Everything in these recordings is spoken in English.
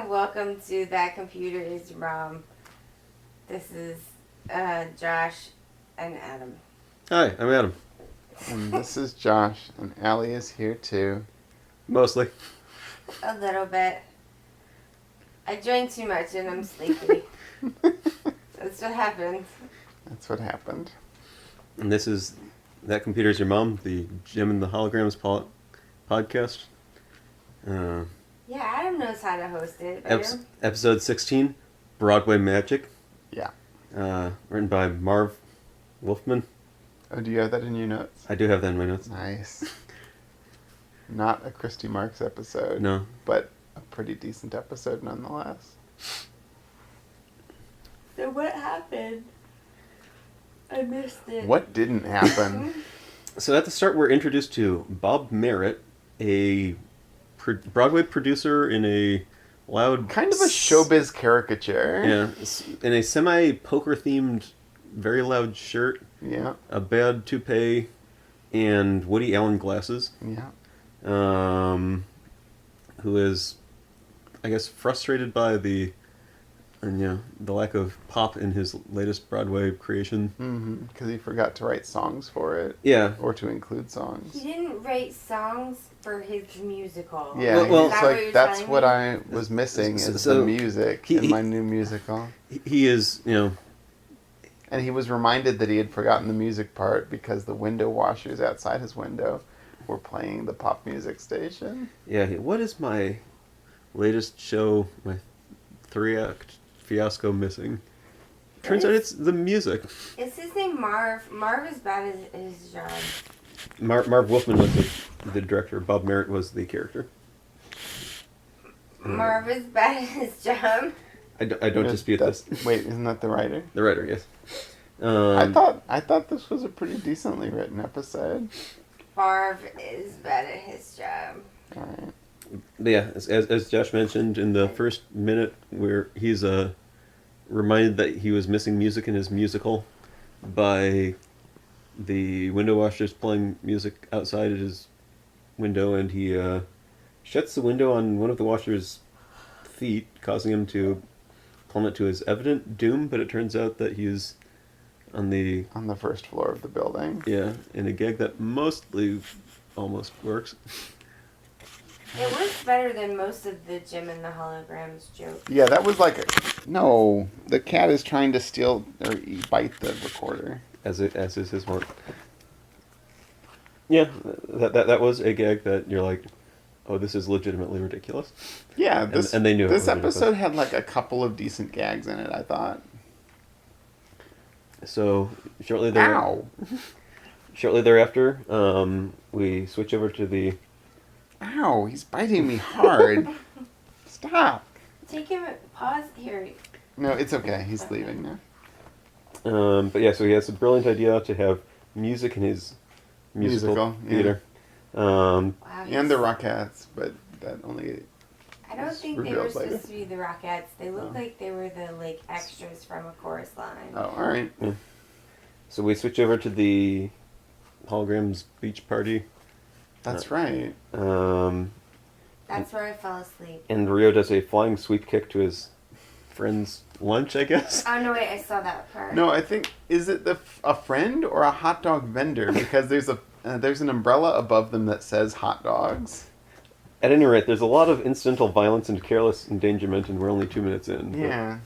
Welcome to That Computer Is Your Mom. This is Josh and Adam. Hi, I'm Adam. And this is Josh, and Allie is here too. Mostly. A little bit. I drank too much and I'm sleepy. That's what happened. That's what happened. And this is That Computer's Your Mom, the Jim and the Holograms podcast. Yeah, Adam knows how to host it. Episode 16, Broadway Magic. Yeah. Written by Marv Wolfman. Oh, do you have that in your notes? I do have that in my notes. Nice. Not a Christy Marks episode. No. But a pretty decent episode nonetheless. So what happened? I missed it. What didn't happen? So at the start, we're introduced to Bob Merritt, a Broadway producer in a loud... Kind of a showbiz caricature. Yeah, in a semi-poker themed, very loud shirt. Yeah. A bad toupee, and Woody Allen glasses. Yeah. Who is, I guess, frustrated by the lack of pop in his latest Broadway creation. Mm-hmm. Because he forgot to write songs for it. Yeah. Or to include songs. He didn't write songs for his musical. Yeah, well, it's like, that's what I was missing is the music in my new musical. He is, And he was reminded that he had forgotten the music part because the window washers outside his window were playing the pop music station. Yeah, what is my latest show, my 3-act fiasco missing? Turns out it's the music. Is his name Marv? Marv is bad at his job. Marv Wolfman was the director. Bob Merritt was the character. Marv is bad at his job. I don't dispute this. Wait, isn't that the writer? The writer, yes. I thought this was a pretty decently written episode. Marv is bad at his job. All right. But yeah, as Josh mentioned in the first minute, where he's reminded that he was missing music in his musical by the window washers playing music outside at his window, and he shuts the window on one of the washers' feet, causing him to plummet to his evident doom. But it turns out that he's on the first floor of the building. Yeah, in a gag that mostly almost works. It works better than most of the Jim and the Holograms jokes. Yeah, that was like no. The cat is trying to steal or bite the recorder. As is his work. Yeah, that was a gag that you're like, oh, this is legitimately ridiculous. Yeah, and they knew this episode had like a couple of decent gags in it, I thought. So shortly thereafter, we switch over to the... Ow, he's biting me hard. Stop. Take him, pause here. No, it's okay. He's leaving now. But yeah, so he has a brilliant idea to have music in his musical theater. Yeah. Wow, and the Rockettes, but that only... I don't think they were supposed to be the Rockettes. They looked like they were the extras from a chorus line. Oh, all right. Yeah. So we switch over to the Holograms beach party. That's right. That's where I fell asleep. And Rio does a flying sweep kick to his friend's lunch, I guess. Oh, no, wait, I saw that part. No, I think, is it a friend or a hot dog vendor? Because there's an umbrella above them that says hot dogs. At any rate, there's a lot of incidental violence and careless endangerment, and we're only 2 minutes in. Yeah.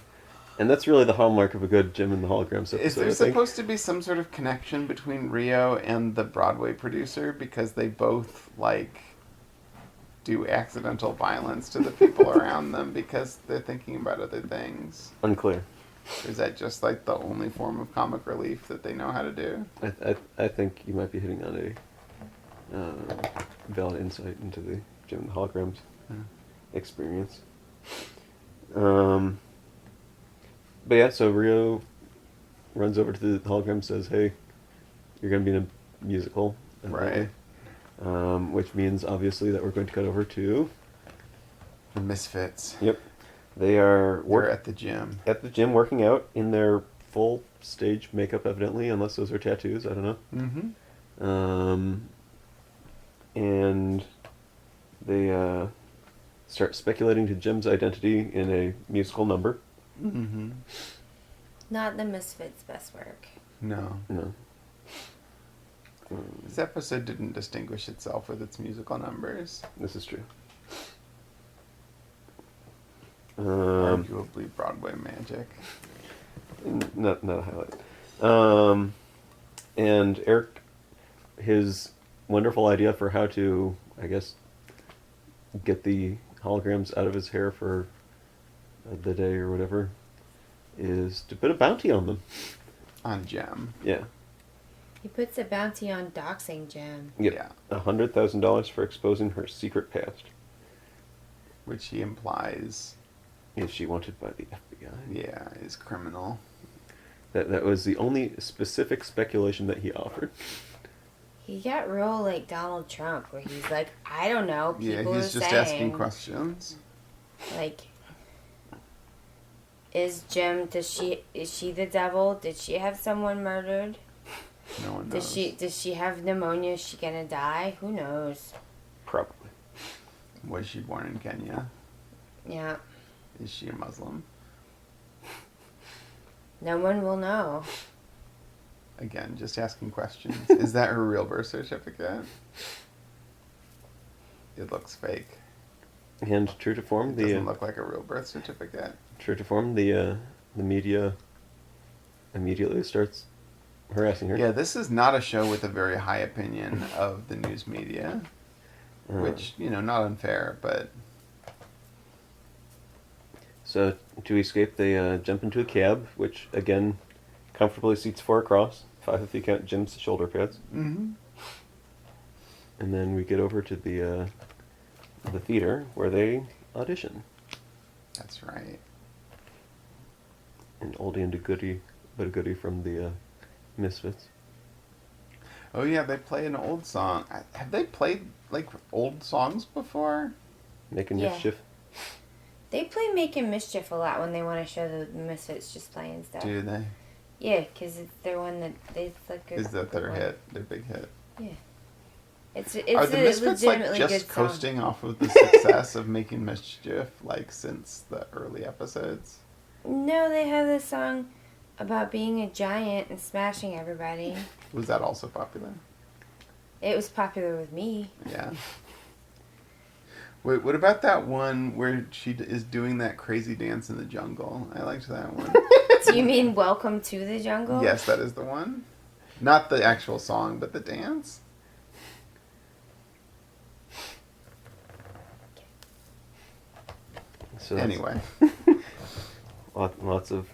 And that's really the hallmark of a good Jim and the Holograms episode. Is there supposed to be some sort of connection between Rio and the Broadway producer? Because they both, do accidental violence to the people around them because they're thinking about other things. Unclear. Or is that just, the only form of comic relief that they know how to do? I think you might be hitting on a valid insight into the Jim and the Holograms experience. But yeah, so Rio runs over to the hologram and says, hey, you're going to be in a musical. Right. Which means, obviously, that we're going to cut over to... The Misfits. Yep. They're at the gym. At the gym, working out in their full stage makeup, evidently, unless those are tattoos. I don't know. Mm-hmm. And they start speculating to Jim's identity in a musical number. Mm-hmm. Not the Misfits' best work. No. No. This episode didn't distinguish itself with its musical numbers. This is true. Arguably Broadway Magic. Not a highlight. And Eric, his wonderful idea for how to, I guess, get the holograms out of his hair for the day or whatever, is to put a bounty on them. On Gem. Yeah. He puts a bounty on doxing Gem. Yep. Yeah. $100,000 for exposing her secret past. Which he implies, Is she wanted by the FBI? yeah, is criminal. That was the only specific speculation that he offered. He got real like Donald Trump, where he's like, I don't know. People Yeah, he's are just saying, asking questions. like, is she the devil? Did she have someone murdered? No one knows. Does she have pneumonia? Is she gonna die? Who knows? Probably. Was she born in Kenya? Yeah. Is she a Muslim? No one will know. Again, just asking questions. Is that her real birth certificate? It looks fake. And true to form, It doesn't look like a real birth certificate. the media immediately starts harassing her. Yeah, this is not a show with a very high opinion of the news media, which, not unfair, but... So, to escape, they jump into a cab, which, again, comfortably seats 4 across. 5 if you count Jim's shoulder pads. Mm-hmm. And then we get over to the theater, where they audition. That's right. An oldie and a goodie, but a goodie from the Misfits. Oh yeah, they play an old song. Have they played, old songs before? Making Yeah. mischief. They play Making Mischief a lot when they want to show the Misfits just playing stuff. Do they? Yeah, because it's their one that they like. Is that their one. hit? Their big hit? Yeah. It's Are the a Misfits legitimately just good song. coasting off of the success of Making Mischief since the early episodes? No, they have this song about being a giant and smashing everybody. Was that also popular? It was popular with me. Yeah. Wait, what about that one where she is doing that crazy dance in the jungle? I liked that one. Do you mean Welcome to the Jungle? Yes, that is the one. Not the actual song, but the dance. So Anyway. lots of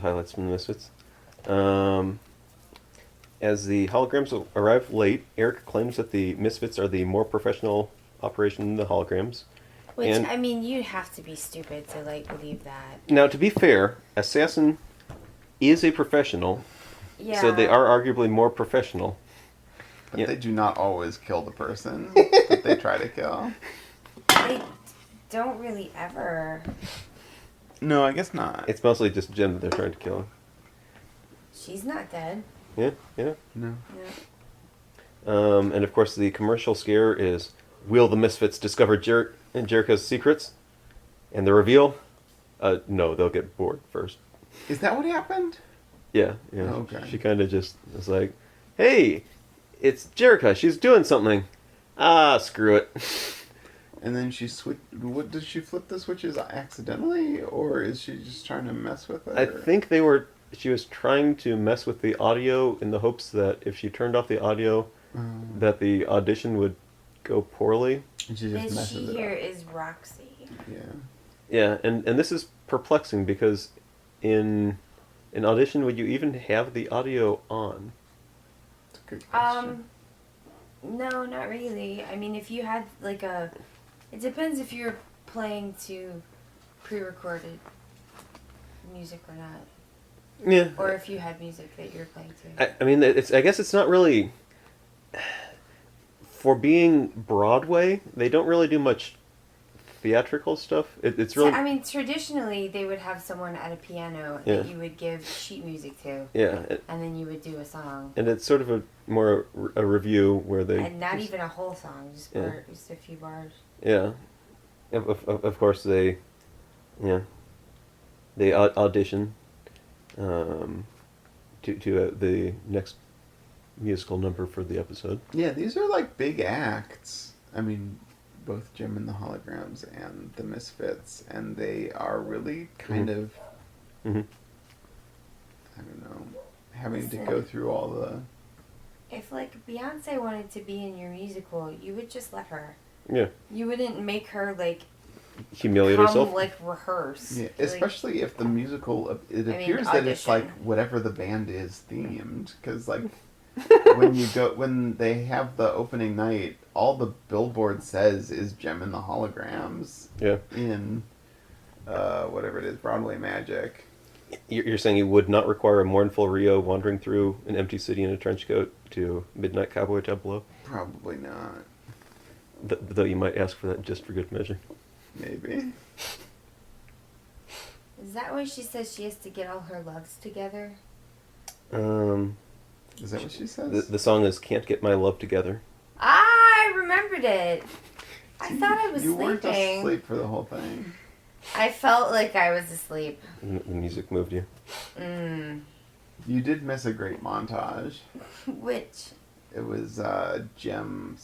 highlights from the Misfits. As the holograms arrive late, Eric claims that the Misfits are the more professional operation than the holograms. Which, And- I mean, you'd have to be stupid to, believe that. Now, to be fair, Assassin is a professional, Yeah. so they are arguably more professional. But Yeah. they do not always kill the person that they try to kill. They don't really ever. No, I guess not. It's mostly just Jim that they're trying to kill. She's not dead. Yeah, yeah. No. No. And of course, the commercial scare is, will the Misfits discover Jericho's secrets? And the reveal? No, they'll get bored first. Is that what happened? Yeah, yeah. Okay. She kind of just was like, hey, it's Jericho. She's doing something. Ah, screw it. And then she What did she flip the switches accidentally, or is she just trying to mess with it? I think she was trying to mess with the audio in the hopes that if she turned off the audio, that the audition would go poorly. And she just This messes she it here up. is Roxy. Yeah. Yeah, and this is perplexing because in an audition, would you even have the audio on? It's a good question. No, not really. I mean, if you had it depends if you're playing to pre-recorded music or not, Yeah. or if you had music that you're playing to. I mean, I guess it's not really... For being Broadway, they don't really do much theatrical stuff. It's really... I mean, traditionally they would have someone at a piano Yeah. that you would give sheet music to, Yeah, and then you would do a song. and it's sort of a review where they... And not even a whole song, just Yeah. just a few bars. Yeah. of course they, yeah, they audition to the next musical number for the episode. Yeah, these are like big acts. I mean, both Jim and the Holograms and the Misfits, and they are really kind of, Mm-hmm. I don't know, having to go through all the... If, like, Beyonce wanted to be in your musical, you would just let her. Yeah. You wouldn't make her, like, Humiliate come, herself. like, rehearse. Yeah, Like, especially if the musical, it mean, appears that it's audition. like whatever the band is themed, because like when they have the opening night, all the billboard says is Gem and the Holograms Yeah. in whatever it is, Broadway Magic. You're saying you would not require a mournful Rio wandering through an empty city in a trench coat to Midnight Cowboy down below? Probably not. Though you might ask for that just for good measure. Maybe. Is that why she says she has to get all her loves together? Is that what she says? The song is Can't Get My Love Together. I remembered it. I thought I was You sleeping. weren't asleep for the whole thing. I felt like I was asleep. The music moved you. You did miss a great montage. Which? It was Jem /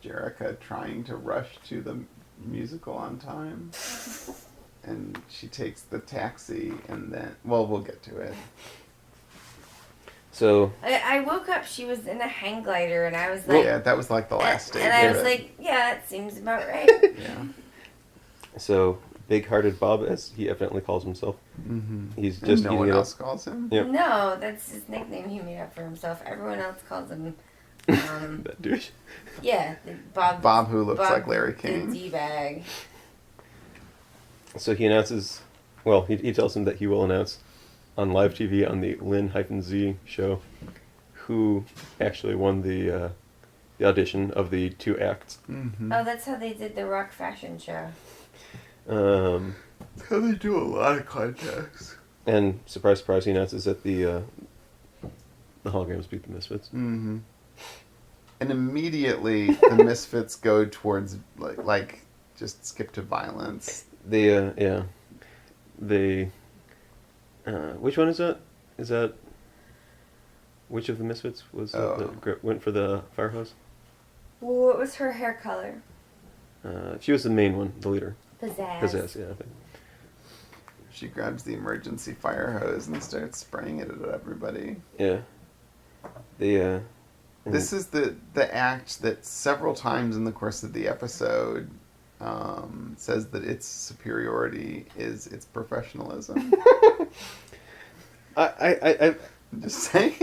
Jerica trying to rush to the musical on time. And she takes the taxi and then... Well, we'll get to it. So, I woke up, she was in a hang glider, and I was Well, like... yeah, that was like the last stage And I of was it. like, yeah, that seems about right. Yeah. so Big-Hearted Bob, as he evidently calls himself, Mm-hmm. he's And just no eating one it else up. calls him? Yep. No, that's his nickname he made up for himself. Everyone else calls him... That douche. Yeah, Bob. Bob, who looks like Larry The King. D-bag. So he announces, well, he tells him that he will announce on live TV on the Lin-Z show who actually won the audition of the two acts. Mm-hmm. Oh, that's how they did the rock fashion show. How they do a lot of contacts. And surprise, surprise, he announces that the Holograms beat the Misfits. Mm-hmm. And immediately the Misfits go towards like just skip to violence. They which one is that? Is that which of the Misfits was that went for the fire hose? Well, what was her hair color? She was the main one, the leader. Pizzazz. Pizzazz, yeah, I think. She grabs the emergency fire hose and starts spraying it at everybody. Yeah. This is the act that several times in the course of the episode says that its superiority is its professionalism. I'm just saying.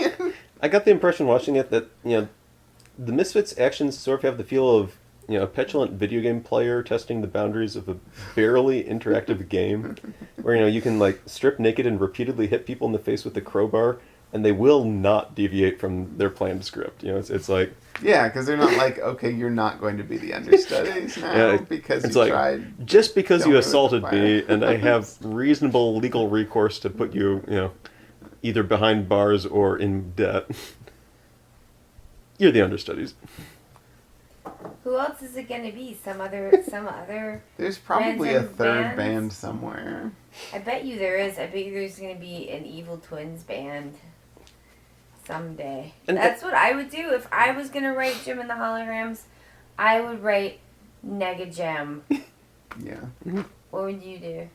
I got the impression watching it that, the Misfits' actions sort of have the feel of, a petulant video game player testing the boundaries of a barely interactive game where, you can, strip naked and repeatedly hit people in the face with a crowbar and they will not deviate from their planned script. It's like... Yeah, because they're not like, okay, you're not going to be the understudies now because it's you like, tried... just because you Don't assaulted go with the me fire. and I have reasonable legal recourse to put you, either behind bars or in debt, you're the understudies. Who else is it gonna be? Some other. There's probably a Random third bands? band somewhere. I bet you there is. I bet you there's gonna be an Evil Twins band someday. And That's what I would do if I was gonna write Jim and the Holograms. I would write Nega Gem. Yeah, What would you do,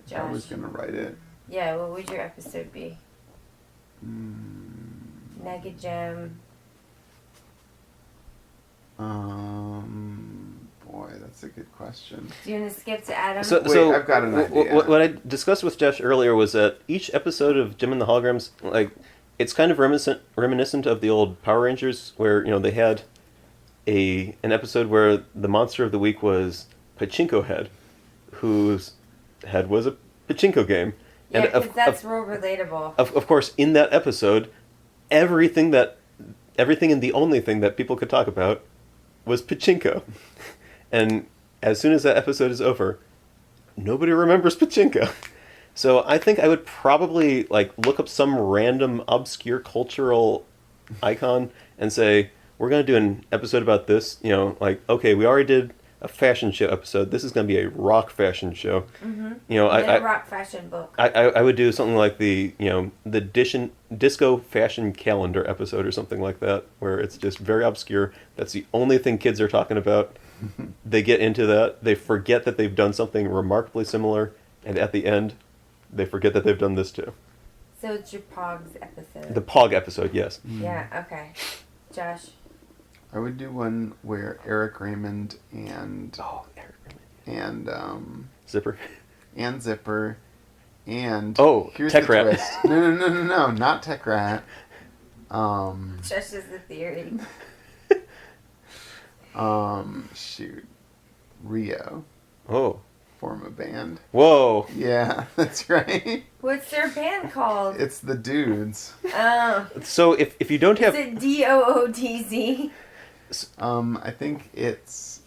Josh? I was going to write it. Yeah, what would your episode be? Mm, Nega Gem. boy, that's a good question. Do you want to skip to Adam? Wait, I've got an idea. What I discussed with Josh earlier was that each episode of Jim and the Holograms, it's kind of reminiscent of the old Power Rangers, where they had an episode where the monster of the week was Pachinko Head, whose head was a pachinko game. yeah, And because that's real relatable. Of course, in that episode, everything and the only thing that people could talk about was pachinko. And as soon as that episode is over, nobody remembers pachinko. So I think I would probably look up some random obscure cultural icon and say, we're going to do an episode about this. Okay, we already did a fashion show episode. This is going to be a rock fashion show. Mm-hmm. You know, A rock fashion book. I would do something like the disco fashion calendar episode or something like that, where it's just very obscure. That's the only thing kids are talking about. They get into that. They forget that they've done something remarkably similar, and at the end, they forget that they've done this too. So it's your Pogs episode. The Pog episode, yes. Yeah, okay. Josh? I would do one where Eric Raymond and Eric Raymond. and Zipper. and Zipper and Here's Tech the Rat. twist. No, not Tech Rat. Josh is the theory. Shoot. Rio Oh. form a band. Whoa. Yeah, that's right. What's their band called? It's the Dudes. Oh. So if you don't have... Is it DOODZ? I think it's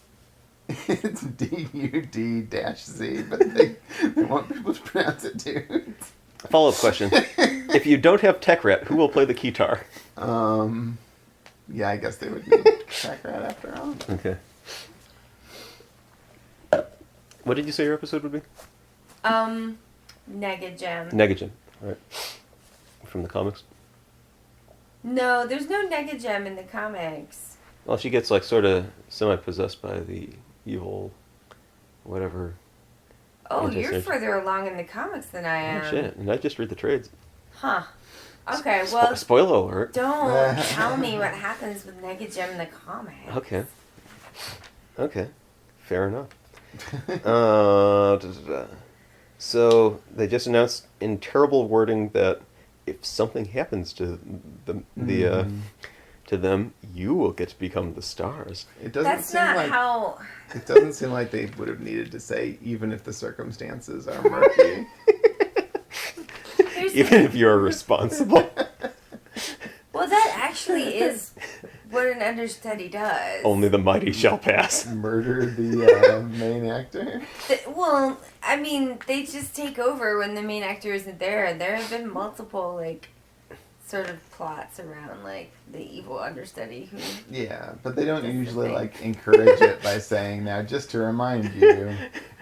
DUD-Z, but they want people to pronounce it Dudes. Follow-up question. If you don't have Tech Rat, who will play the guitar? Yeah, I guess they would need Tech Rat after all. Okay. What did you say your episode would be? Negagem. Negagem. All right. From the comics? No, there's no Negagem in the comics. Well, she gets like sort of semi-possessed by the evil, whatever. Oh, you're Interesting. further along in the comics than I am. Oh shit! And I just read the trades. Huh. Okay, well, Spoiler alert. don't tell me what happens with Negagem in the comics. Okay. Fair enough. So they just announced in terrible wording that if something happens to to them, you will get to become the stars. It doesn't That's seem not like how... it doesn't seem like they would have needed to say even if the circumstances are murky. Even if you're responsible. Well, that actually is what an understudy does. Only the mighty shall pass. Murder the main actor. Well, I mean, they just take over when the main actor isn't there. There have been multiple, like, sort of plots around, like, the evil understudy who... Yeah, but they don't That's the usually thing. like encourage it by saying, now just to remind you,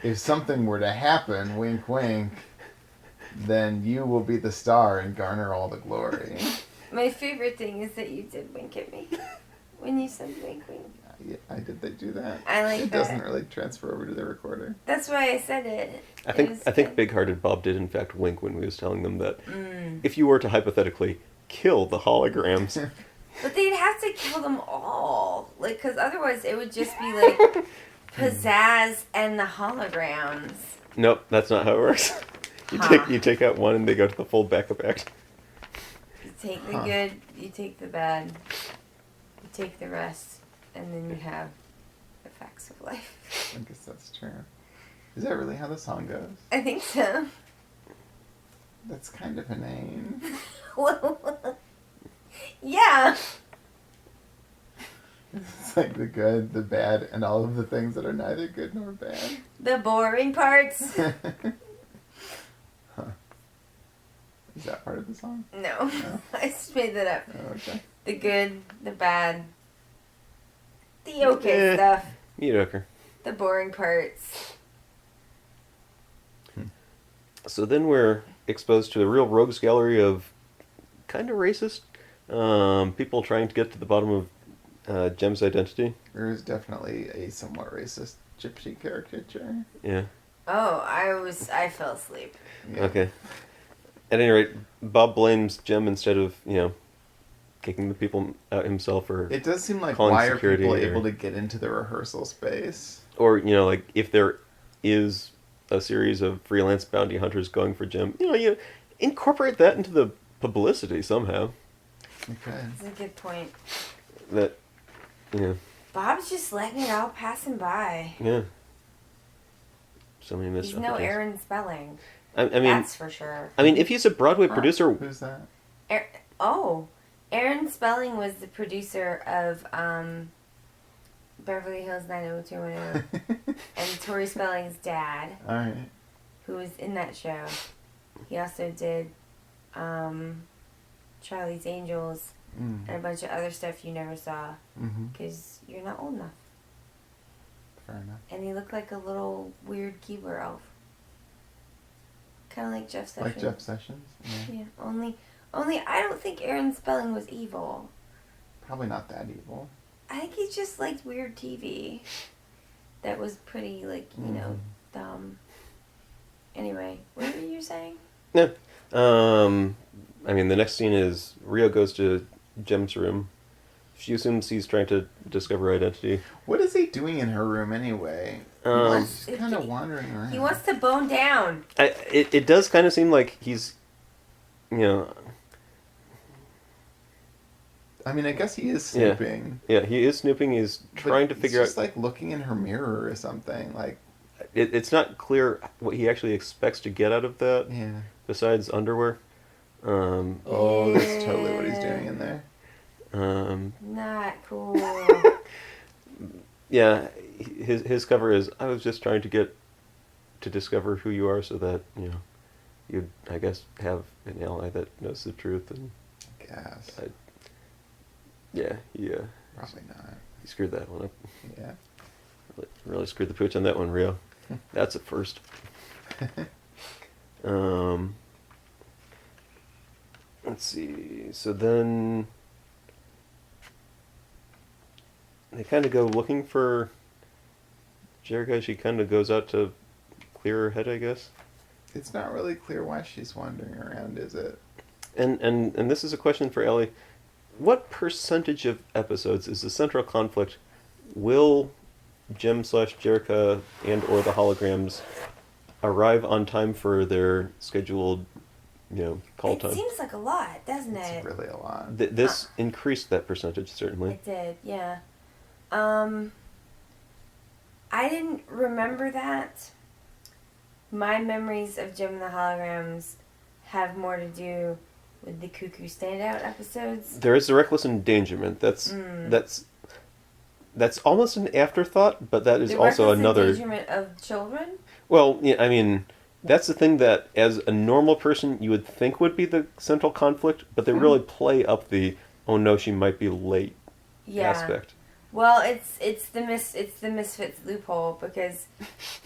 if something were to happen, wink wink, then you will be the star and garner all the glory. My favorite thing is that you did wink at me when you said wink wink. Yeah, I did they do that? I like It that. doesn't really transfer over to the recorder. That's why I said it. I It think was think good. Big-Hearted Bob did in fact wink when we was telling them that if you were to hypothetically kill the holograms, But they'd have to kill them all. Like, because otherwise it would just be like Pizzazz and the holograms. nope, that's not how it works. You take out one and they go to the full backup act. You take the good, you take the bad, you take the rest, and then you have the facts of life. I guess that's true. Is that really how the song goes? I think so. That's kind of a name. Yeah. It's like the good, the bad, and all of the things that are neither good nor bad. The boring parts. Huh. Is that part of the song? No. No. I just made that up. Oh, okay. The good, the bad, the okay stuff, Mediocre. the boring parts. So then we're exposed to a real rogues gallery of kind of racist people trying to get to the bottom of Jem's identity. There is definitely a somewhat racist gypsy caricature. Yeah. Oh, I fell asleep. Yeah. Okay. At any rate, Bob blames Jem instead of, kicking the people out himself or It does seem like calling why are security people or- able to get into the rehearsal space? or like if there is a series of freelance bounty hunters going for Jem, you incorporate that into the publicity somehow. Okay. That's a good point. That, Bob's just letting it all pass him by. yeah. So many missed He's no opportunities. Aaron Spelling. I mean, That's for sure. if he's a Broadway Huh, producer, Who's that? Aaron Spelling was the producer of Beverly Hills 90210 and Tori Spelling's dad, Alright. who was in that show. He also did Charlie's Angels and a bunch of other stuff you never saw Mm-hmm. because you're not old enough. Fair enough. And he looked like a little weird Keebler elf. Kind of like Jeff Sessions. Like Jeff Sessions? Yeah. Yeah, only I don't think Aaron Spelling was evil. Probably not that evil. I think he just liked weird TV. That was pretty, like, you know, dumb. Anyway, what were you saying? Yeah. I mean, the next scene is Rio goes to Jem's room. She assumes he's trying to discover identity. What is he doing in her room anyway? He's kind of wandering around. He wants to bone down. It does kind of seem like he's, you know... I mean, I guess he is snooping. Yeah, he is snooping. He's trying to figure out... He's just, like, looking in her mirror or something. Like, it's not clear what he actually expects to get out of that, besides underwear. That's totally what he's doing in there. Not cool. Yeah, his cover is, I was just trying to get to discover who you are so that, you know, you'd, I guess, have an ally that knows the truth. And I guess. Probably not. He screwed that one up. Yeah. Really screwed the pooch on that one, Rio. That's a first. Let's see. So then they kind of go looking for Jerica. She kind of goes out to clear her head, I guess. It's not really clear why she's wandering around, is it? And this is a question for Ellie. What percentage of episodes is the central conflict? Will Jem/Jerica and or the holograms arrive on time for their scheduled, you know, call time? It seems like a lot, doesn't it? It's really a lot. This increased that percentage, certainly. It did, yeah. I didn't remember that. My memories of Jem and the Holograms have more to do with the Cuckoo Standout episodes. There is the reckless endangerment. That's almost an afterthought, but that is also another... The reckless endangerment of children? Well, yeah, I mean, that's the thing that, as a normal person, you would think would be the central conflict, but they really play up the, oh no, she might be late aspect. Well, it's the misfits loophole, because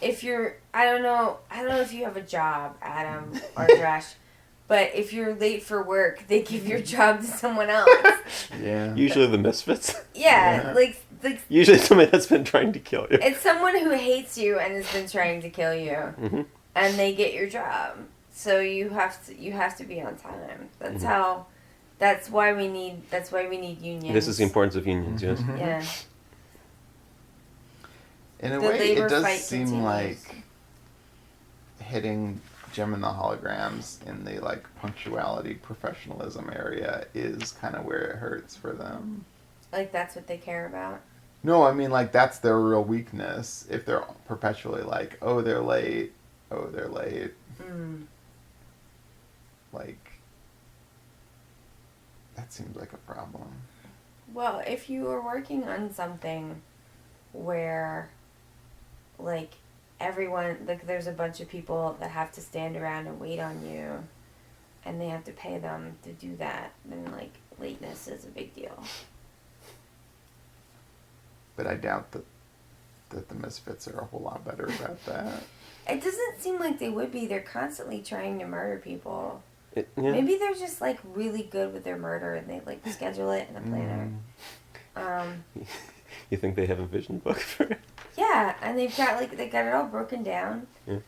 if you're, I don't know if you have a job, Adam or Josh, but if you're late for work, they give your job to someone else. Yeah. Usually the misfits. Yeah, like usually somebody that's been trying to kill you. It's someone who hates you and has been trying to kill you, and they get your job. So you have to be on time. That's how. That's why we need unions. This is the importance of unions, yes. Yeah. In a way, it does seem like hitting Jem and the Holograms in the, like, punctuality professionalism area is kind of where it hurts for them. Like, that's what they care about? No, I mean, like, that's their real weakness. If they're perpetually like, oh, they're late. Oh, they're late. Like, that seems like a problem. Well, if you are working on something where, like, everyone, like, there's a bunch of people that have to stand around and wait on you, and they have to pay them to do that, then, like, lateness is a big deal. But I doubt that the Misfits are a whole lot better about that. It doesn't seem like they would be. They're constantly trying to murder people. Yeah. Maybe they're just, like, really good with their murder, and they, like, schedule it in a planner. You think they have a vision book for it? Yeah, and they got it all broken down. Yeah.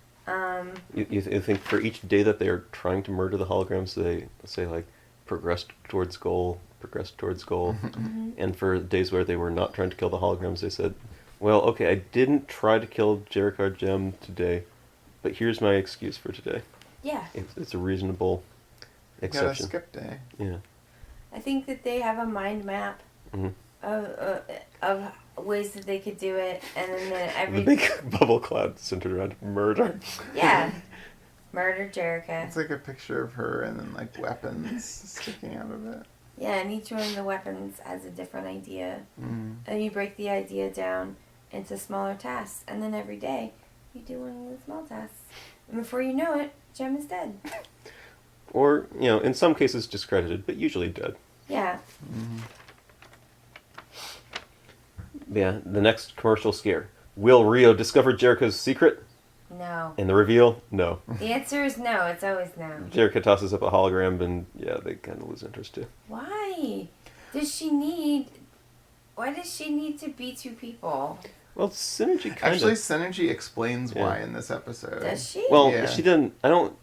You think for each day that they are trying to murder the holograms, they say, like, progressed towards goal, and for days where they were not trying to kill the holograms, they said, well, okay, I didn't try to kill Jerica or Jem today, but here's my excuse for today. Yeah. It's a reasonable exception. Got a skip day. Yeah. I think that they have a mind map of ways that they could do it, and then The big bubble cloud centered around murder. Yeah. Murder Jerica. It's like a picture of her and then, like, weapons sticking out of it. Yeah, and each one of the weapons has a different idea. Mm-hmm. And you break the idea down into smaller tasks, and then every day you do one of the small tasks. And before you know it, Jem is dead. Or, you know, in some cases discredited, but usually dead. Yeah. Mm-hmm. Yeah, the next commercial scare. Will Rio discover Jericho's secret? No. And the reveal? No. The answer is no. It's always no. Jericho tosses up a hologram, and yeah, they kind of lose interest too. Why? Why does she need to be two people? Well, Synergy kind Actually, of... Synergy explains why in this episode. Does she? Well, Yeah. she didn't... I don't...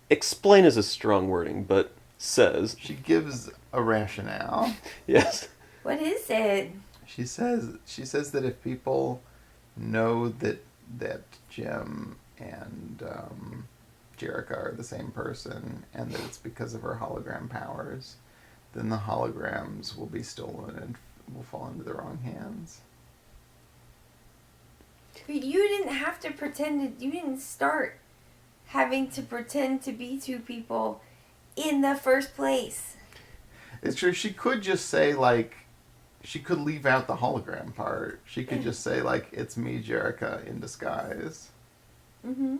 Explain is a strong wording, but says... She gives a rationale. Yes. What is it? She says that if people know that Jim and Jericho are the same person, and that it's because of her hologram powers, then the holograms will be stolen and will fall into the wrong hands. But you didn't have to pretend you didn't start having to pretend to be two people in the first place. It's true. She could just say, like, she could leave out the hologram part. She could just say, like, it's me, Jericho, in disguise. Mm-hmm.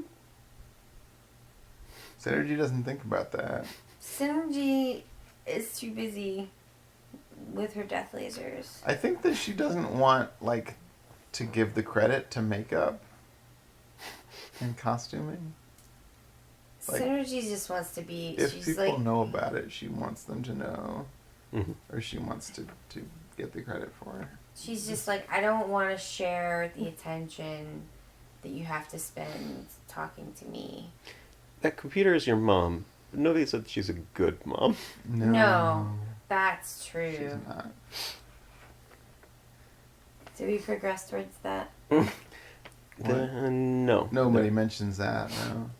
Synergy doesn't think about that. Synergy is too busy with her death lasers. I think that she doesn't want, like, to give the credit to makeup and costuming. Like, Synergy just wants to be. if She's people like, know about it, she wants them to know. Mhm. Or she wants to get the credit for it. she's just like, I don't want to share the attention that you have to spend talking to me. That computer is your mom. But nobody said she's a good mom. No. That's She's true. not. Do we progress towards that? No. Nobody mentions that, no.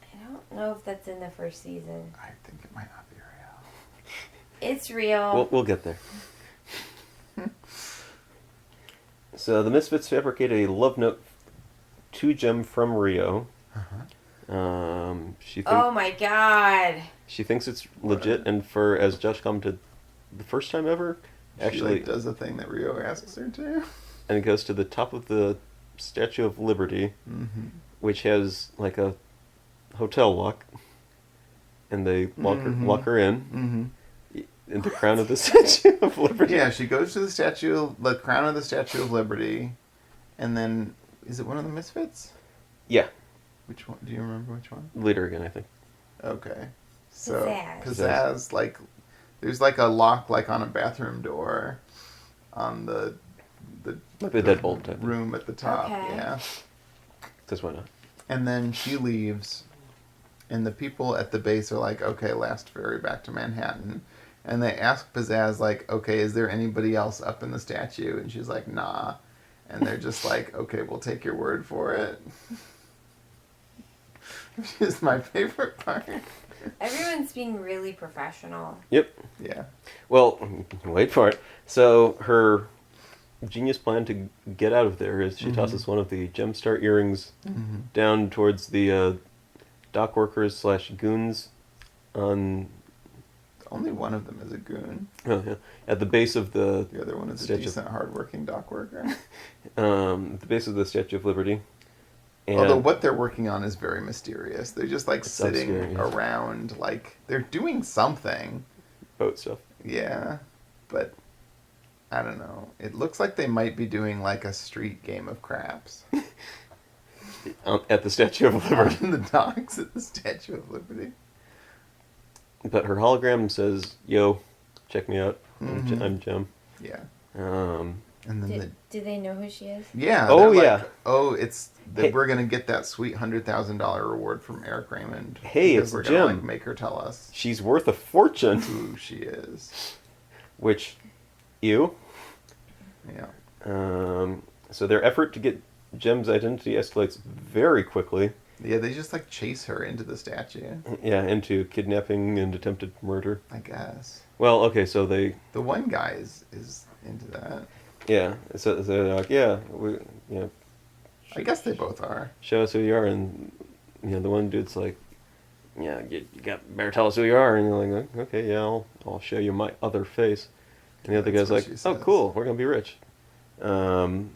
I don't know if that's in the first season. I think it might not be real. It's real. We'll get there. So the Misfits fabricate a love note to Jem from Rio. Oh my god. She thinks it's legit, and for, as Josh commented, the first time ever, She, actually, like, does the thing that Rio asks her to. and it goes to the top of the Statue of Liberty, Mm-hmm. which has like a hotel lock, and they lock her in. Mm-hmm. In the crown of the Statue of Liberty. Yeah, she goes to the crown of the Statue of Liberty, and then, is it one of the Misfits? Yeah. Which one? Do you remember which one? Later again, I think. Okay. So, Pizzazz. like, there's like a lock, like, on a bathroom door on the Like the deadbolt type. room at the top, Okay. yeah. Because why not? And then she leaves, and the people at the base are like, okay, last ferry back to Manhattan. And they ask Pizzazz, like, okay, is there anybody else up in the statue? And she's like, nah. And they're just like, okay, we'll take your word for it. Which is my favorite part. Everyone's being really professional. Yep. Yeah. Well, wait for it. So her genius plan to get out of there is she tosses one of the Gemstar earrings down towards the dock workers / goons on... Only one of them is a goon. Oh, yeah. At the base of the The other one is a Statue. decent, hardworking dock worker. the base of the Statue of Liberty. And Although what they're working on is very mysterious. They're just, like, sitting obscure, yeah. around, like, they're doing something. boat stuff. Yeah, but I don't know. It looks like they might be doing, like, a street game of craps. At the Statue of Liberty. On the docks at the Statue of Liberty. But her hologram says, yo, check me out. I'm Jem. Yeah. And then Do they know who she is? yeah. Oh, they're yeah. like, oh, it's Hey. we're gonna get that sweet $100,000 reward from Eric Raymond. Hey, because it's we're gonna, Jem. like, make her tell us She's worth a fortune. who she is. Which, you. Yeah. So their effort to get Jem's identity escalates very quickly. Yeah, they just, like, chase her into the statue, Yeah, into kidnapping and attempted murder. I guess. Well, okay, so they... The one guy is into that. Yeah, so they're like, yeah, I guess they both are. show us who you are, and the one dude's like, yeah, you better tell us who you are, and you're like, okay, yeah, I'll show you my other face, and the other That's guy's what like, she oh, says. cool, we're gonna be rich, and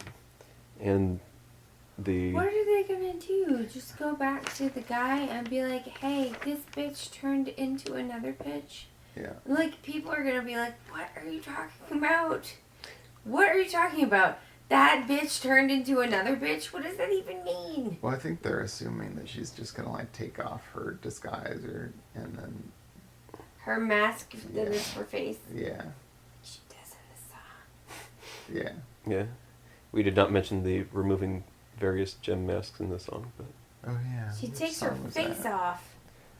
the What are they gonna do? Just go back to the guy and be like, hey, this bitch turned into another bitch? Yeah. Like, people are gonna be like, what are you talking about? What are you talking about? That bitch turned into another bitch? What does that even mean? Well, I think they're assuming that she's just gonna like take off her disguise and then Her mask that Yeah. is her face. yeah. She does in the song. Yeah. Yeah. We did not mention the removing various gem masks in the song, but Oh yeah. She Which takes her song was face that? off.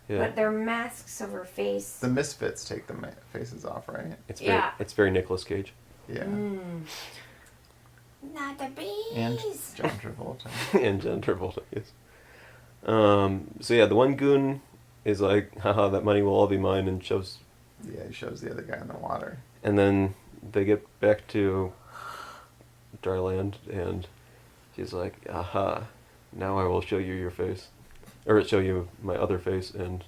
yeah. But they're masks of her face. The Misfits take the faces off, right? Yeah. It's very Nicolas Cage. Yeah. Mm. Not the bees. And John Travolta. And John Travolta, yes. So yeah, the one goon is like, haha, that money will all be mine, and shows. Yeah, he shows the other guy in the water. And then they get back to Darland, and she's like, aha, now I will show you your face. Or show you my other face, and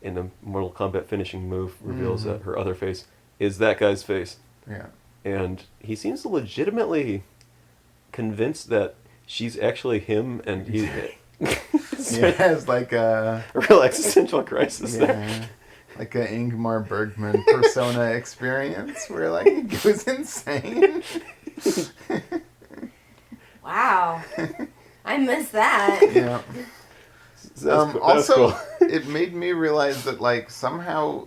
in a Mortal Kombat finishing move, reveals that her other face is that guy's face. Yeah. And he seems legitimately convinced that she's actually him, and he Yeah, it's like a real existential crisis there. yeah, like a Ingmar Bergman persona experience where like he goes insane. Wow. I missed that. Yeah. So that's Also, cool. it made me realize that like somehow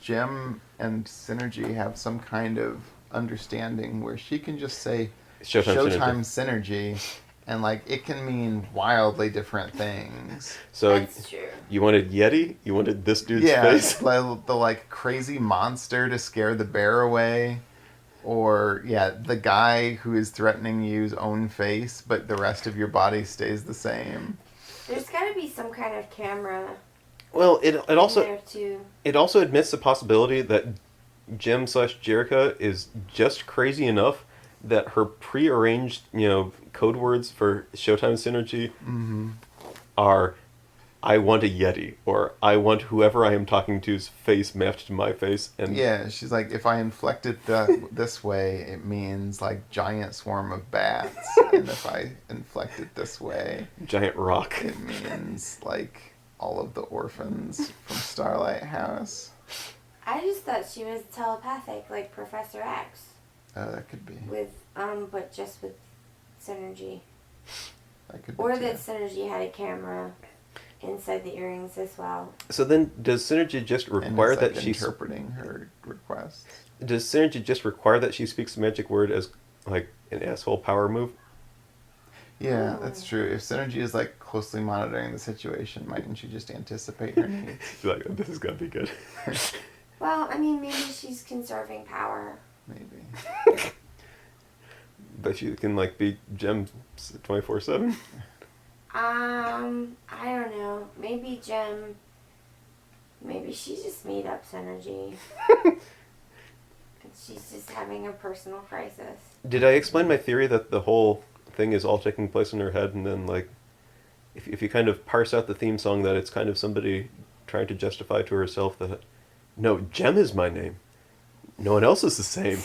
Gem and Synergy have some kind of understanding where she can just say Showtime Synergy, and like it can mean wildly different things. So That's true. you wanted Yeti? You wanted this dude's Yeah, face? the like crazy monster to scare the bear away, or yeah, the guy who is threatening you's own face, but the rest of your body stays the same. There's got to be some kind of camera Well, it in also there too. it also admits the possibility that Gem / Jerica is just crazy enough that her prearranged, code words for Showtime Synergy are I want a Yeti, or I want whoever I am talking to's face mapped to my face, and Yeah, she's like, if I inflect it this way, it means like giant swarm of bats, and if I inflect it this way, giant rock. it means like all of the orphans from Starlight House. I just thought she was telepathic, like Professor X, That could be. but just with Synergy. That could be. Or too. that Synergy had a camera inside the earrings as well. So then, does Synergy just And require it's, like, that she interpreting her requests. does Synergy just require that she speaks the magic word as like an asshole power move? Yeah, Oh. that's true. If Synergy is like closely monitoring the situation, mightn't she just anticipate her needs? She's like, this is gonna be good. Well, I mean, maybe she's conserving power. Maybe. But she can like be Gem 24/7. I don't know. Maybe Gem. Maybe she just made up Synergy. And she's just having a personal crisis. Did I explain my theory that the whole thing is all taking place in her head, and then like, if you kind of parse out the theme song, that it's kind of somebody trying to justify to herself that, no, Gem is my name. No one else is the same.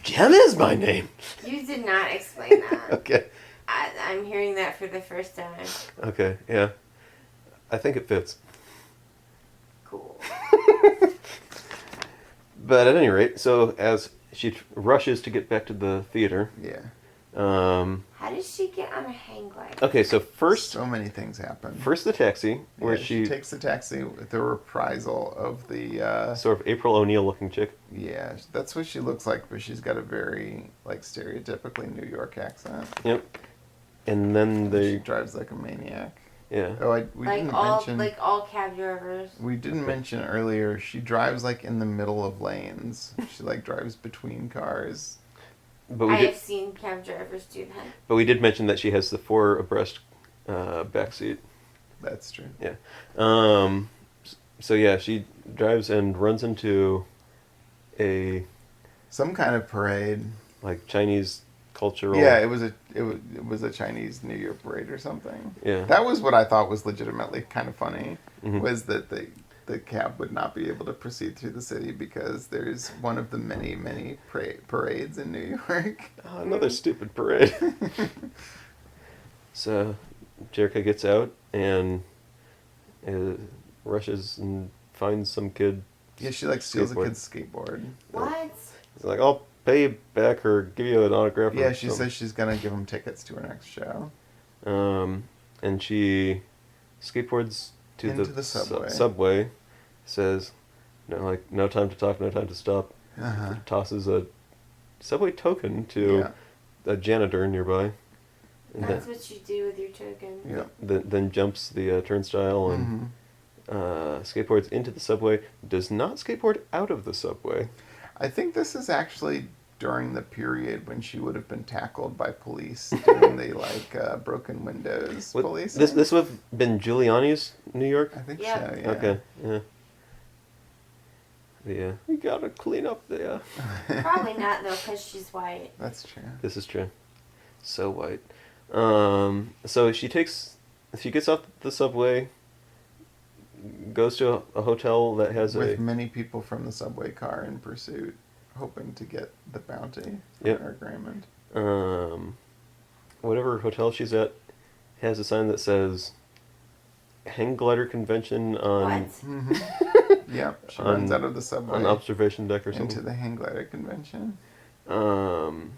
Gem is my name. You did not explain that. Okay. I'm hearing that for the first time. Okay. Yeah. I think it fits. Cool. But at any rate, so as she rushes to get back to the theater, Yeah. How did she get on a hang glide? okay, so first So many things happen. the taxi, where Yeah, she takes the taxi with the reprisal of the sort of April O'Neil looking chick. yeah, that's what she looks like, but she's got a very like stereotypically New York accent. Yep. And then She they, drives like a maniac. yeah. Oh, we didn't mention. all cab drivers. We didn't mention earlier. She drives like in the middle of lanes. She like drives between cars. But we I did, have seen cab drivers do that. but we did mention that she has the 4 abreast back seat. That's true. Yeah. So yeah, she drives and runs into a Some kind of parade. like Chinese cultural. Yeah, it was a Chinese New Year parade or something. Yeah. That was what I thought was legitimately kind of funny. Mhm. Was that the cab would not be able to proceed through the city because there's one of the many parades in New York. Oh, another stupid parade. So, Jerica gets out and rushes and finds some kid. Yeah, she like steals a Skateboard. kid's skateboard. What? He's like, I'll pay you back or give you an autograph. Yeah, or she something. says she's gonna give him tickets to her next show. And she skateboards to Into the the subway. subway. Says, no time to talk, no time to stop. Uh-huh. Tosses a subway token to a janitor nearby. And That's what you do with your token. Yeah. then jumps the turnstile and skateboards into the subway. Does not skateboard out of the subway. I think this is actually during the period when she would have been tackled by police doing the broken windows police. This would have been Giuliani's New York? I think Yeah. so, yeah. Okay, yeah. Yeah. We gotta clean up there. Probably not, though, because she's white. That's true. This is true. So white. So she gets off the subway, goes to a hotel that has With many people from the subway car in pursuit, hoping to get the bounty Yep. or agreement. Whatever hotel she's at has a sign that says hang glider convention on What? Yeah, she runs out of the subway on observation deck or into something. the hang glider convention. And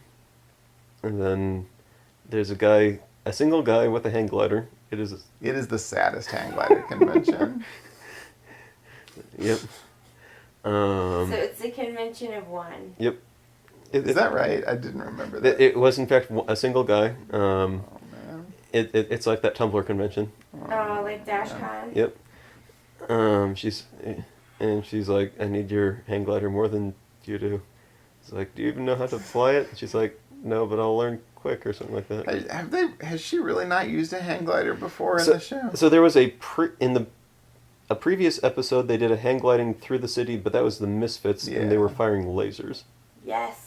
then there's a single guy with a hang glider. It is the saddest hang glider convention. Yep. So it's a convention of one. Yep. Is that right? I didn't remember that. It was in fact a single guy. Oh man. It's like that Tumblr convention. Oh, like DashCon? Yep. She's like, I need your hang glider more than you do. It's like, do you even know how to fly it? She's like, no, but I'll learn quick or something like that. Has she really not used a hang glider before in the show? So there was a previous episode they did a hang gliding through the city, but that was the Misfits and they were firing lasers. Yes.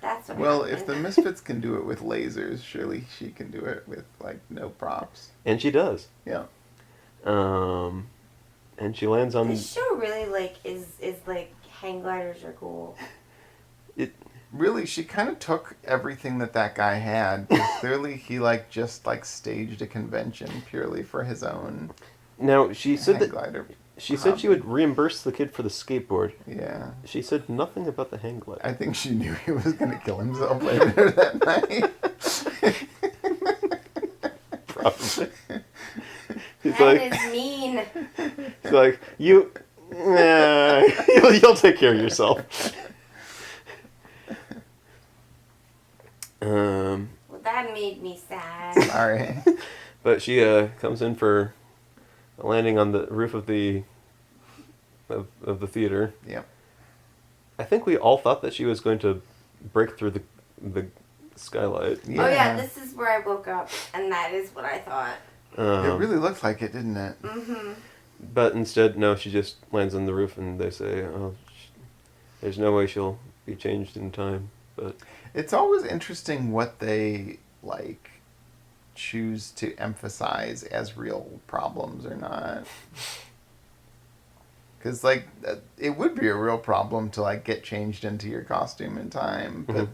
That's what Well, happened. if the Misfits can do it with lasers, surely she can do it with no props. And she does. Yeah. And she lands on. This show really is like hang gliders are cool. Really, she kind of took everything that guy had. 'Cause clearly, he just staged a convention purely for his own. Now she said hang that glider. she said she would reimburse the kid for the skateboard. Yeah. She said nothing about the hang glider. I think she knew he was going to kill himself later that night. Probably. He's That is mean. he's like, you'll take care of yourself. Well, that made me sad. Sorry. But she comes in for a landing on the roof of the theater. Yep. I think we all thought that she was going to break through the skylight. Yeah. Oh yeah, this is where I woke up, and that is what I thought. It really looked like it, didn't it? Mm-hmm. But instead, no, she just lands on the roof, and they say, "Oh, there's no way she'll be changed in time." But It's always interesting what they choose to emphasize as real problems or not. Because it would be a real problem to get changed into your costume in time, but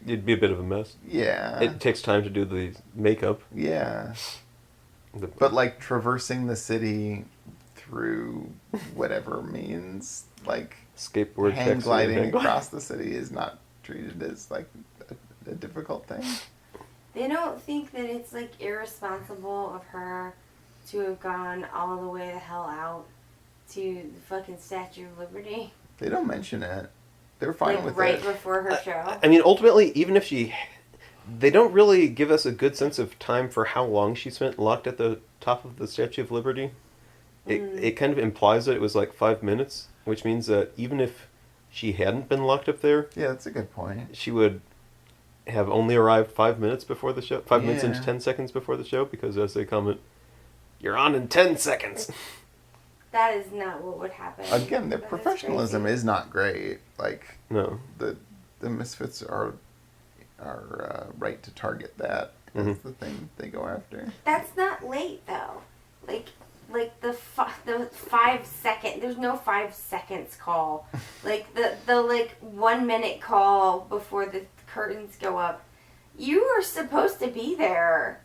it'd be a bit of a mess. yeah, It takes time to do the makeup. yeah. But traversing the city through whatever means, skateboard hang taxi gliding and hang across the city is not treated as a difficult thing. They don't think that it's irresponsible of her to have gone all the way the hell out to the fucking Statue of Liberty. They don't mention it. They're fine with right it. before her show. I mean, ultimately, even if they don't really give us a good sense of time for how long she spent locked at the top of the Statue of Liberty. It kind of implies that it was 5 minutes, which means that even if she hadn't been locked up there, Yeah, that's a good point. she would have only arrived 5 minutes before the show. 5 minutes and Yeah. 10 seconds before the show, because as they comment, you're on in 10 seconds. That is not what would happen. Again, their That is professionalism crazy. is not great. No. The Misfits are right to target that. That's the thing they go after. That's not late though. The 5 second. There's no 5 seconds call. The 1 minute call before the curtains go up. You are supposed to be there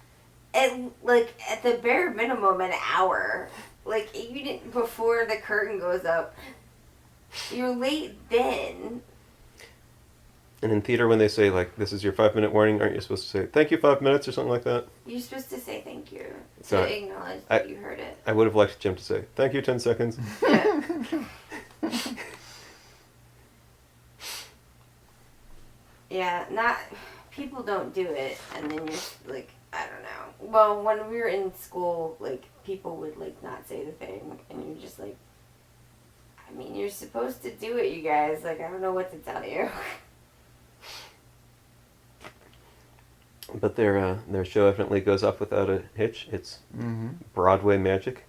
at the bare minimum an hour. You didn't before the curtain goes up. You're late then. And in theater, when they say, like, this is your 5-minute warning, aren't you supposed to say, thank you, 5 minutes, or something like that? You're supposed to say thank you to So acknowledge that you heard it. I would have liked Jim to say, thank you, 10 seconds. Yeah. Yeah, not people don't do it, and then you're like, I don't know. Well, when we were in school, like people would like not say the thing, and you're just like, I mean, you're supposed to do it, you guys. Like, I don't know what to tell you. But their show definitely goes off without a hitch. It's Mm-hmm. Broadway Magic,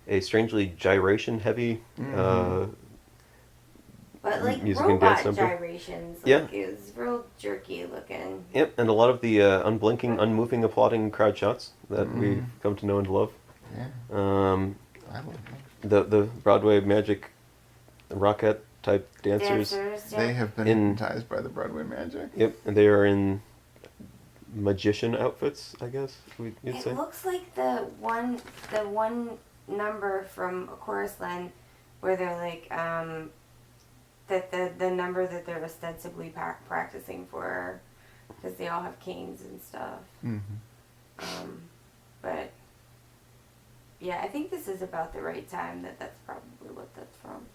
a strangely gyration-heavy But like music and robot dance number. gyrations, like Yeah. it was real jerky looking. Yep, and a lot of the unblinking, unmoving, applauding crowd shots that we've come to know and love. Yeah. I love them. The Broadway Magic Rockette type dancers. Yeah. They have been In- hypnotized by the Broadway Magic. Yep, and they are in magician outfits, I guess you'd say. It looks like the one number from A Chorus Line where they're like that the number that they're ostensibly practicing for, because they all have canes and stuff. Mm-hmm. But yeah, I think this is about the right time that's probably what that's from.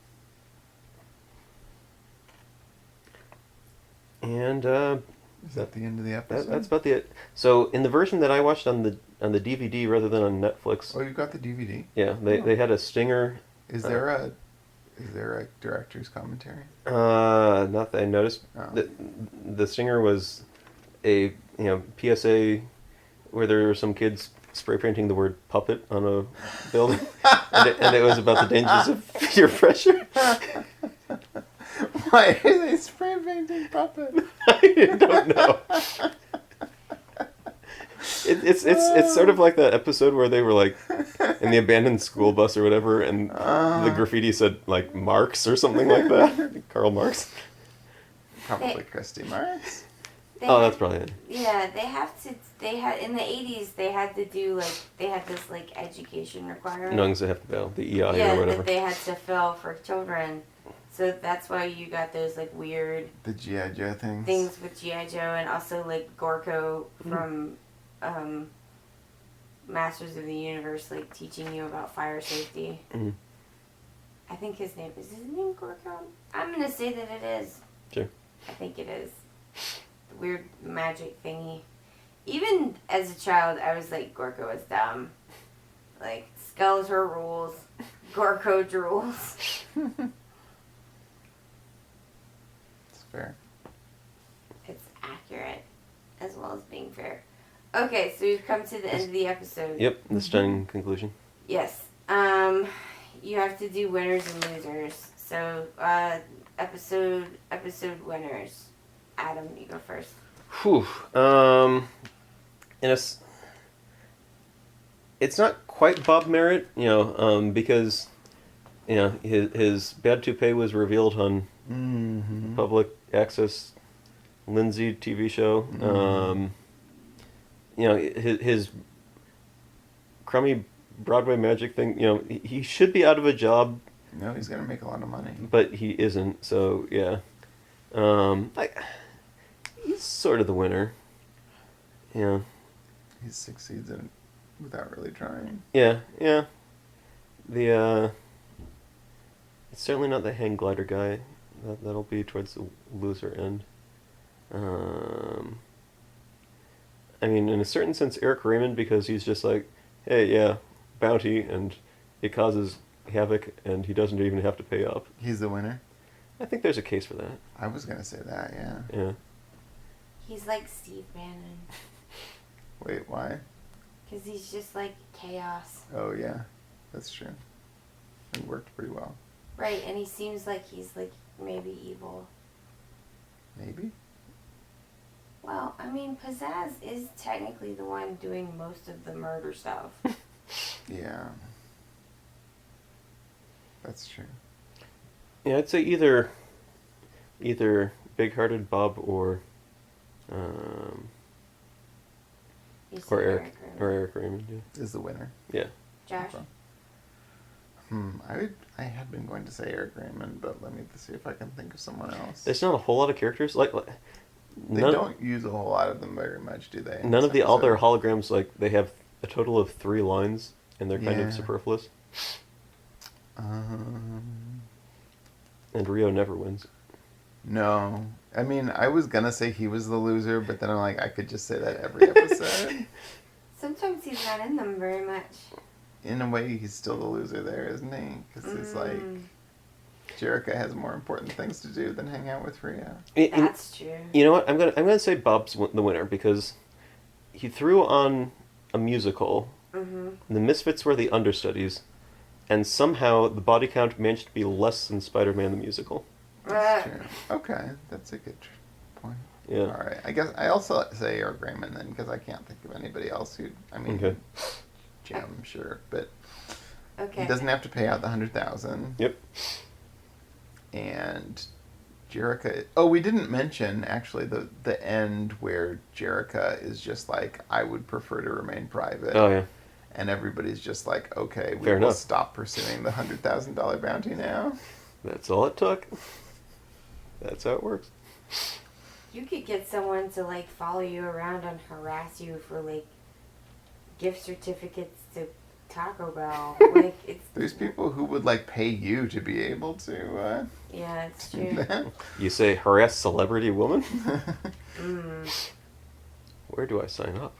And Is that the end of the episode? that's about the it. So in the version that I watched on the DVD rather than on Netflix, Oh, you got the DVD. yeah, they had a stinger. Is there a director's commentary? Not that I noticed. Oh. The stinger was a PSA where there were some kids spray painting the word puppet on a building, and it was about the dangers of peer pressure. Why are they spray painting puppet? I don't know. It's sort of like that episode where they were like in the abandoned school bus or whatever, and the graffiti said like Marx or something like that. Karl Marx. Probably Christy Marx. That's probably it. Yeah, they had in the 80s they had to do they had this education requirement. Knowings they have to go, the EI yeah, or whatever. that they had to fill for children. So that's why you got those weird The G.I. Joe things. things with G.I. Joe, and also Gorko from Masters of the Universe, teaching you about fire safety. Mm-hmm. I think his name Gorko? I'm gonna say that it is. Sure. I think it is. The weird magic thingy. Even as a child, I was like, Gorko is dumb. Skeletor rules. Gorko drools. It's fair. It's accurate, as well as being fair. Okay, so we've come to the end of the episode. Yep, the stunning conclusion. Yes. You have to do winners and losers. So, episode winners. Adam, you go first. Whew. It's not quite Bob Merritt, because, his bad toupee was revealed on Mm-hmm. public access Lindsay TV show. His crummy Broadway Magic thing, he should be out of a job, No, he's gonna make a lot of money. but he isn't, so yeah. He's sort of the winner. Yeah. He succeeds in it without really trying. Yeah. It's certainly not the hang glider guy. That'll be towards the loser end. In a certain sense, Eric Raymond, because he's just like, hey, yeah, bounty, and it causes havoc, and he doesn't even have to pay up. He's the winner? I think there's a case for that. I was gonna say that, yeah. Yeah. He's like Steve Bannon. Wait, why? Because he's just chaos. Oh, yeah. That's true. It worked pretty well. Right, and he seems like he's maybe evil. Maybe? Well, Pizzazz is technically the one doing most of the murder stuff. Yeah. That's true. Yeah, I'd say either big-hearted Bob or You said Eric Raymond. Raymond. Yeah. Is the winner. Yeah. Josh? I had been going to say Eric Raymond, but let me see if I can think of someone else. There's not a whole lot of characters. They don't use a whole lot of them very much, do they? None of the other holograms, they have a total of 3 lines, and they're kind Yeah. of superfluous. Um, And Rio never wins. no. I mean, I was going to say he was the loser, but then I'm like, I could just say that every episode. Sometimes he's not in them very much. In a way, he's still the loser there, isn't he? Because it's like, Jerica has more important things to do than hang out with Rio. That's true. You know what? I'm gonna say Bob's the winner because he threw on a musical. Mm-hmm. The Misfits were the understudies, and somehow the body count managed to be less than Spider-Man the musical. That's true. Okay, that's a good point. Yeah. All right. I guess I also say Eric Raymond then because I can't think of anybody else who. I mean, Okay. Jim, sure, but Okay. he doesn't have to pay out the 100,000. Yep. And Jerica. Oh, we didn't mention actually the end where Jerica is just like, I would prefer to remain private. Oh yeah. And everybody's just like, okay, we Fair will enough. stop pursuing the $100,000 bounty now. That's all it took. That's how it works. You could get someone to follow you around and harass you for gift certificates to Taco Bell. It's There's people who would pay you to be able to yeah, it's do true. that. You say harass celebrity woman? Mm. Where do I sign up?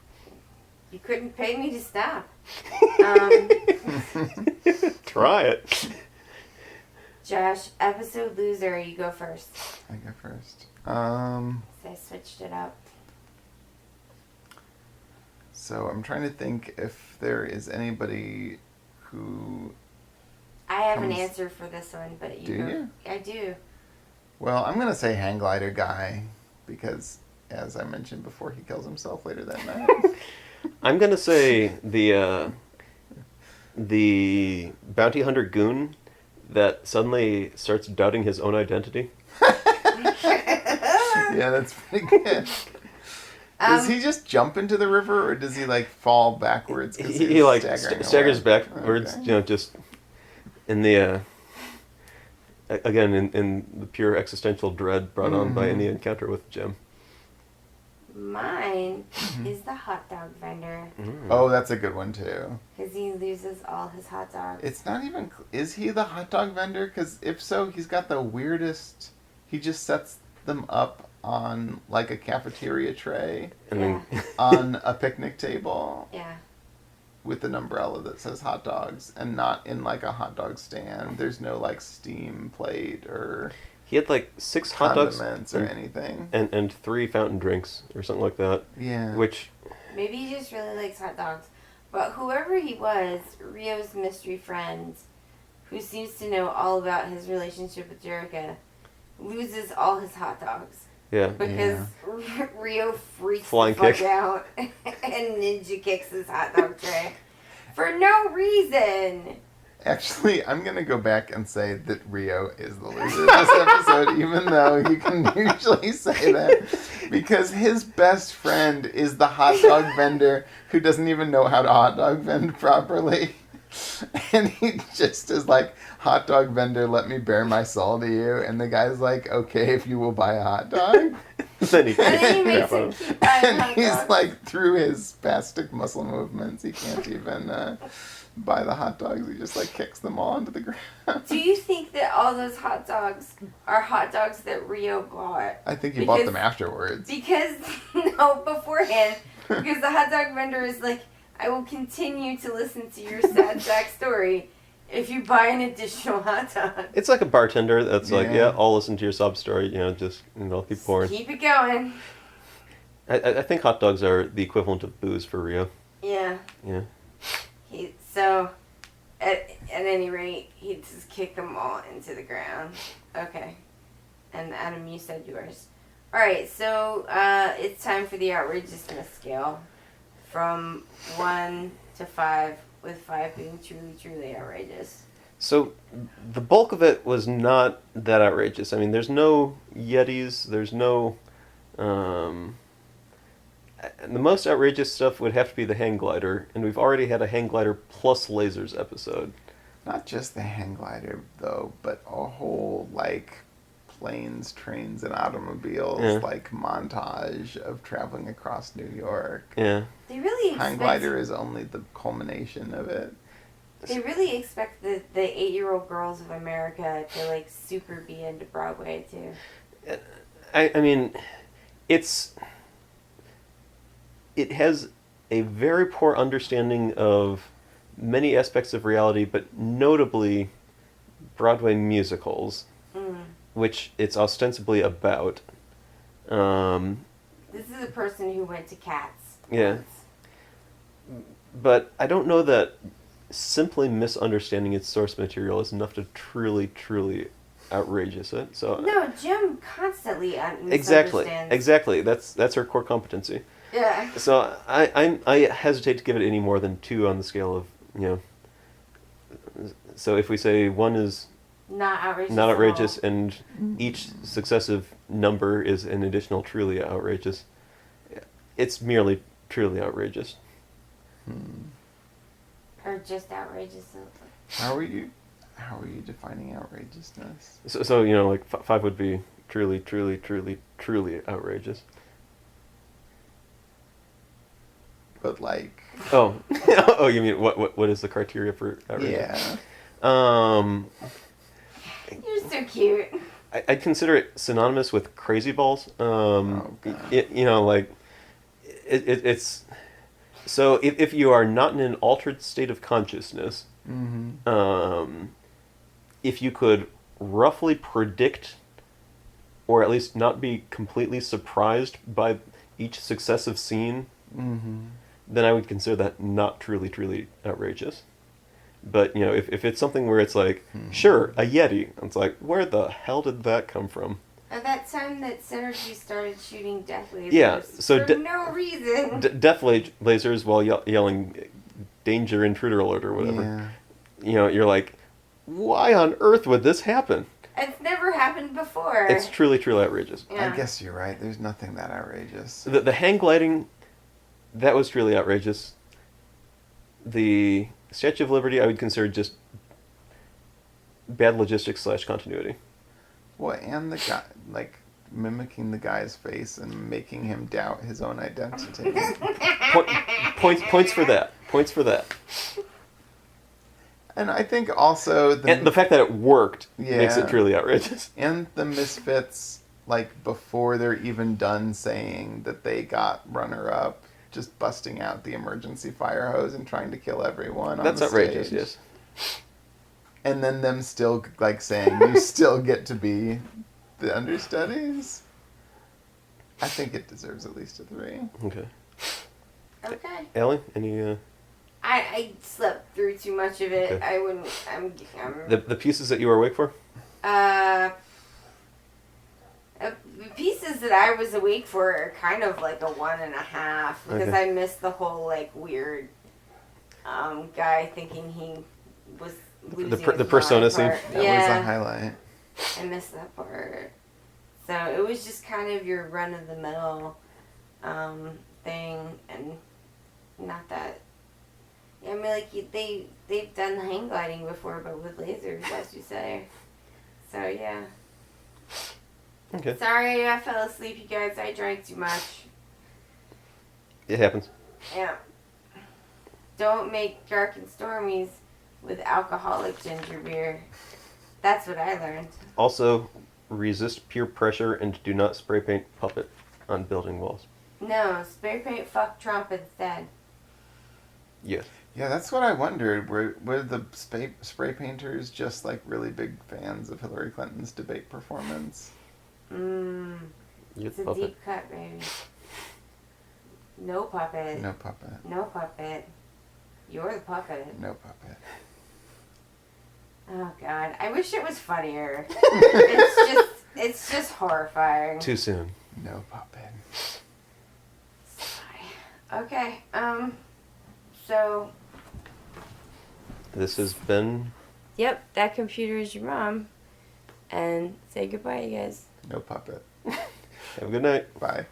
You couldn't pay me to stop. Try it. Josh, episode loser, you go first. I go first. So I switched it up. So I'm trying to think if there is anybody who. I have an Comes- answer for this one, but you Do go. you? I do. Well, I'm gonna say hang glider guy because, as I mentioned before, he kills himself later that night. I'm gonna say the bounty hunter goon that suddenly starts doubting his own identity. Yeah, that's pretty good. Does he just jump into the river, or does he fall backwards? 'Cause He he's staggers away? backwards, Okay. just in the again in the pure existential dread brought on by any encounter with Jim. Mine is the hot dog vendor Oh, that's a good one too. because he loses all his hot dogs. It's not even. Is he the hot dog vendor? Because if so, he's got the weirdest. He just sets them up on a cafeteria tray And then on a picnic table Yeah. with an umbrella that says hot dogs and not in a hot dog stand. There's no steam plate or he had 6 hot dogs condiments or anything. and 3 fountain drinks or something like that. Yeah. Which Maybe he just really likes hot dogs. But whoever he was, Rio's mystery friend, who seems to know all about his relationship with Jerica, loses all his hot dogs. yeah. Because Rio freaks Flying the fuck kick. out and ninja kicks his hot dog tray. For no reason. Actually, I'm going to go back and say that Rio is the loser of this episode, even though you can usually say that. Because his best friend is the hot dog vendor who doesn't even know how to hot dog vend properly. And he just is hot dog vendor, let me bare my soul to you. And the guy's like, okay, if you will buy a hot dog. Then he And then he makes crap him out. keep buying And hot he's dogs. through his spastic muscle movements, he can't even buy the hot dogs. He just kicks them all into the ground. Do you think that all those hot dogs are hot dogs that Rio bought? I think he bought Because- them afterwards. Because, no, beforehand. Because the hot dog vendor is like, I will continue to listen to your sad sack story if you buy an additional hot dog. It's like a bartender that's Yeah. I'll listen to your sob story, just keep pouring. Keep it going. I think hot dogs are the equivalent of booze for Rio. Yeah. Yeah. So, at any rate, he just kicked them all into the ground. Okay. And Adam, you said yours. Alright, so it's time for the outrageousness scale. From 1 to 5, with 5 being truly, truly outrageous. So the bulk of it was not that outrageous. I mean, there's no Yetis, there's no the most outrageous stuff would have to be the hang glider, and we've already had a hang glider plus lasers episode. Not just the hang glider, though, but a whole, like, planes, trains, and automobiles, like, montage of traveling across New York. Yeah. They really Hang glider is only the culmination of it. They really expect the 8-year-old girls of America to, like, super be into Broadway, too. I mean, it has a very poor understanding of many aspects of reality, but notably Broadway musicals, which it's ostensibly about. This is a person who went to Cats. Yeah. But I don't know that simply misunderstanding its source material is enough to truly, truly outrageous it. So No, Jim constantly misunderstands. Exactly. That's her core competency. Yeah. So I hesitate to give it any more than 2 on the scale of, So if we say 1 is not outrageous, and each successive number is an additional truly outrageous, it's merely truly outrageous. Or just outrageous. How are you defining outrageousness? So like 5 would be truly, truly, truly, truly outrageous. But like... Oh, oh, you mean what is the criteria for outrageous? Yeah. You're so cute. I'd consider it synonymous with crazy balls. Okay. It's so if you are not in an altered state of consciousness, if you could roughly predict, or at least not be completely surprised by each successive scene, then I would consider that not truly, truly outrageous. But, if it's something where it's like, sure, a Yeti, it's like, where the hell did that come from? That time that Synergy started shooting death lasers for no reason. Death lasers while yelling danger, intruder alert, or whatever. Yeah. You're like, why on earth would this happen? It's never happened before. It's truly, truly outrageous. Yeah. I guess you're right. There's nothing that outrageous. The hang gliding, that was truly outrageous. The Statue of Liberty, I would consider just bad logistics / continuity. Well, and the guy, like, mimicking the guy's face and making him doubt his own identity. Points for that. Points for that. And I think also... And the fact that it worked makes it truly outrageous. And the Misfits, like, before they're even done saying that they got runner-up, just busting out the emergency fire hose and trying to kill everyone on the stage. That's outrageous, yes. And then them still, like, saying, you still get to be the understudies. I think it deserves at least a 3. Okay. Okay. Ellie, any... I slept through too much of it. Okay. I wouldn't... The pieces that you were awake for? The pieces that I was awake for are kind of like a 1.5 because I missed the whole like weird guy thinking he was losing the persona scene. That was a highlight. I missed that part. So it was just kind of your run of the mill thing, and not that. I mean, like they've done hang gliding before, but with lasers, as you say. So yeah. Okay. Sorry, I fell asleep, you guys. I drank too much. It happens. Yeah. Don't make dark and stormies with alcoholic ginger beer. That's what I learned. Also, resist peer pressure and do not spray paint puppet on building walls. No, spray paint fuck Trump instead. Yes. Yeah, that's what I wondered. Were the spray painters just like really big fans of Hillary Clinton's debate performance? It's a deep cut, baby. No puppet. No puppet. No puppet. You're the puppet. No puppet. Oh God, I wish it was funnier. it's just horrifying. Too soon. No puppet. Sigh. Okay. So. This has been. Yep, that computer is your mom. And say goodbye, you guys. No puppet. Have a good night. Bye.